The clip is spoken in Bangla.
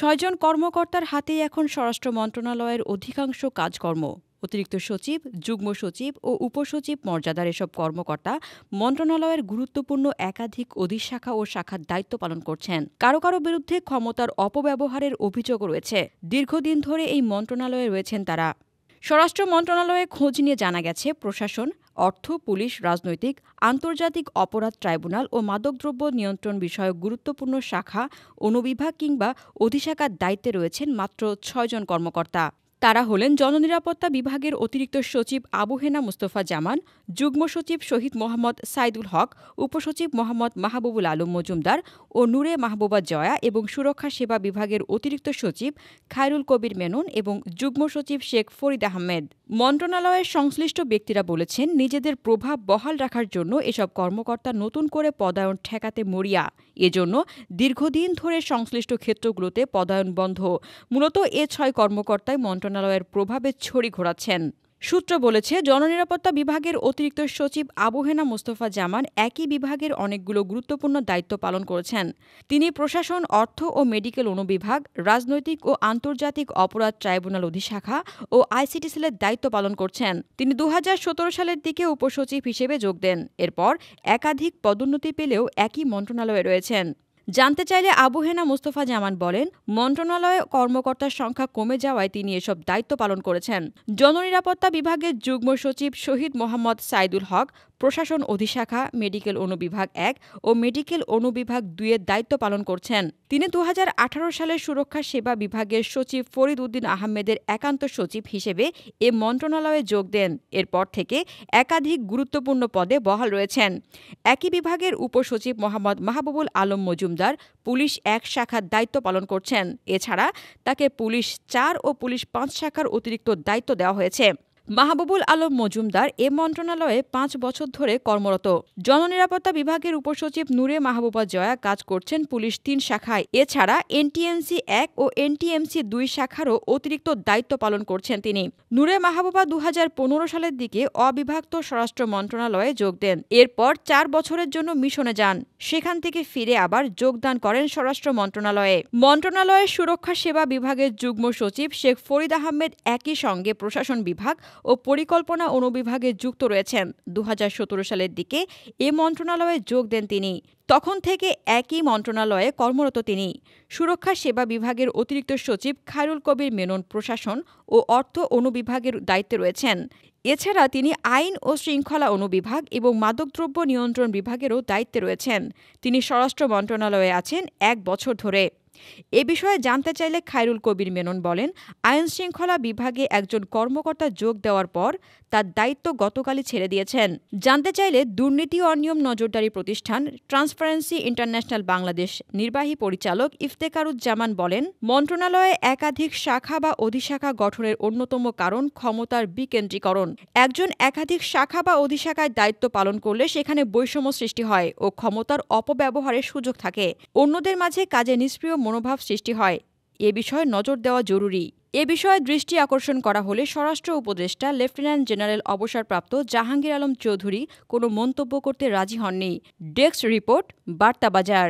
৬ জন কর্মকর্তার হাতেই এখন স্বরাষ্ট্র মন্ত্রণালয়ের অধিকাংশ কাজকর্ম। অতিরিক্ত সচিব, যুগ্ম সচিব ও উপসচিব মর্যাদার এসব কর্মকর্তা মন্ত্রণালয়ের গুরুত্বপূর্ণ একাধিক অধিশাখা ও শাখার দায়িত্ব পালন করছেন। কারো কারো বিরুদ্ধে ক্ষমতার অপব্যবহারের অভিযোগও রয়েছে। দীর্ঘদিন ধরে এই মন্ত্রণালয়ে রয়েছেন তারা। স্বরাষ্ট্র মন্ত্রণালয়ে খোঁজ নিয়ে জানা গেছে, প্রশাসন, অর্থ, পুলিশ, রাজনৈতিক, আন্তর্জাতিক অপরাধ ট্রাইব্যুনাল ও মাদকদ্রব্য নিয়ন্ত্রণ বিষয়ক গুরুত্বপূর্ণ শাখা, অনুবিভাগ কিংবা অধিশাখার দায়িত্বে রয়েছেন মাত্র ৬ জন কর্মকর্তা। তারা হলেন জননিরাপত্তা বিভাগের অতিরিক্ত সচিব আবু হেনা মুস্তফা জামান, যুগ্ম সচিব শহীদ মোহাম্মদ সাইদুল হক, উপসচিব মোহাম্মদ মাহবুবুল আলম মজুমদার ও নূরে মাহবুবা জয়া এবং সুরক্ষা সেবা বিভাগের অতিরিক্ত সচিব খায়রুল কবির মেনন এবং যুগ্ম সচিব শেখ ফরিদ আহমেদ। মন্ত্রণালয়ের সংশ্লিষ্ট ব্যক্তিরা বলেছেন, নিজেদের প্রভাব বহাল রাখার জন্য এসব কর্মকর্তা নতুন করে পদায়ন ঠেকাতে মরিয়া। এজন্য দীর্ঘদিন ধরে সংশ্লিষ্ট ক্ষেত্রগুলোতে পদায়ন বন্ধ। মূলত এ ৬ কর্মকর্তাই মন্ত্রণালয়ের প্রভাবে ছড়ি ঘোরাচ্ছেন। সূত্র বলেছে, জননিরাপত্তা বিভাগের অতিরিক্ত সচিব আবু হেনা মুস্তফা জামান একই বিভাগের অনেকগুলো গুরুত্বপূর্ণ দায়িত্ব পালন করেছেন। তিনি প্রশাসন, অর্থ ও মেডিকেল অনুবিভাগ, রাজনৈতিক ও আন্তর্জাতিক অপরাধ ট্রাইব্যুনাল অধিশাখা ও আইসিটি সেলের দায়িত্ব পালন করছেন। তিনি ২০১৭ সালের দিকে উপসচিব হিসেবে যোগ দেন। এরপর একাধিক পদোন্নতি পেলেও একই মন্ত্রণালয়ে রয়েছেন। জানতে চাইলে আবু হেনা মুস্তফা জামান বলেন, মন্ত্রণালয়ে কর্মকর্তার সংখ্যা কমে যাওয়ায় তিনি এসব দায়িত্ব পালন করেছেন। জননিরাপত্তা বিভাগের যুগ্ম সচিব শহীদ মোহাম্মদ সাইদুল হক প্রশাসন অধিশাখা, মেডিকেল অনুবিভাগ ১ ও মেডিকেল অনুবিভাগ ২ এর দায়িত্ব পালন করছেন। তিনি ২০১৮ সালে সুরক্ষা সেবা বিভাগের সচিব ফরিদ উদ্দিন আহমেদের একান্ত সচিব হিসেবে এ মন্ত্রণালয়ে যোগ দেন। এরপর থেকে একাধিক গুরুত্বপূর্ণ পদে বহাল রয়েছেন। একই বিভাগের উপসচিব মোহাম্মদ মাহবুবুল আলম মজুমদার পুলিশ ১ শাখার দায়িত্ব পালন করছেন। এছাড়া তাকে পুলিশ ৪ ও পুলিশ ৫ শাখার অতিরিক্ত দায়িত্ব দেওয়া হয়েছে। মাহবুবুল আলম মজুমদার এ মন্ত্রণালয়ে ৫ বছর ধরে কর্মরত। জননিরাপত্তা বিভাগের উপসচিব নূরে মাহবুবা জয়া কাজ করছেন পুলিশ ৩ শাখায়। এছাড়া এনটিএমসি ১ ও এনটিএমসি ২ শাখারও অতিরিক্ত দায়িত্ব পালন করছেন তিনি। নূরে মাহবুবা ২০১৫ সালের দিকে অবিভক্ত স্বরাষ্ট্র মন্ত্রণালয়ে যোগ দেন। এরপর ৪ বছরের জন্য মিশনে যান। সেখান থেকে ফিরে আবার যোগদান করেন স্বরাষ্ট্র মন্ত্রণালয়ে। মন্ত্রণালয়ের সুরক্ষা সেবা বিভাগের যুগ্ম সচিব শেখ ফরিদ আহমেদ একই সঙ্গে প্রশাসন বিভাগ ও পরিকল্পনা অনুবিভাগে যুক্ত রয়েছেন। ২০১৭ সালের দিকে এ মন্ত্রণালয়ে যোগ দেন তিনি। তখন থেকে একই মন্ত্রণালয়ে কর্মরত তিনি। সুরক্ষা সেবা বিভাগের অতিরিক্ত সচিব খায়রুল কবির মেনন প্রশাসন ও অর্থ অনুবিভাগের দায়িত্বে রয়েছেন। এছাড়া তিনি আইন ও শৃঙ্খলা অনুবিভাগ এবং মাদকদ্রব্য নিয়ন্ত্রণ বিভাগেরও দায়িত্বে রয়েছেন। তিনি স্বরাষ্ট্র মন্ত্রণালয়ে আছেন ১ বছর ধরে। এ বিষয়ে জানতে চাইলে খায়রুল কবির মেনন বলেন, আইনশৃঙ্খলা বিভাগে একজন কর্মকর্তা যোগ দেওয়ার পর তার দায়িত্ব গতকালই ছেড়ে দিয়েছেন। জানতে চাইলে দুর্নীতি ও অনিয়ম নজরদারি প্রতিষ্ঠান ট্রান্সপারেন্সি ইন্টারন্যাশনাল বাংলাদেশ নির্বাহী পরিচালক ইফতেখারুজ্জামান বলেন, মন্ত্রণালয়ে একাধিক শাখা বা অধিশাখা গঠনের অন্যতম কারণ ক্ষমতার বিকেন্দ্রীকরণ। একজন একাধিক শাখা বা অধিশাখায় দায়িত্ব পালন করলে সেখানে বৈষম্য সৃষ্টি হয় ও ক্ষমতার অপব্যবহারের সুযোগ থাকে। অন্যদের মাঝে কাজে নিষ্ক্রিয় মনোভাব সৃষ্টি হয়। এ বিষয়ে নজর দেওয়া জরুরি। এ বিষয়ে দৃষ্টি আকর্ষণ করা হলে স্বরাষ্ট্র উপদেষ্টা লেফটেন্যান্ট জেনারেল অবসরপ্রাপ্ত জাহাঙ্গীর আলম চৌধুরী কোনো মন্তব্য করতে রাজি হননি। Desk report, বার্তাবাজার।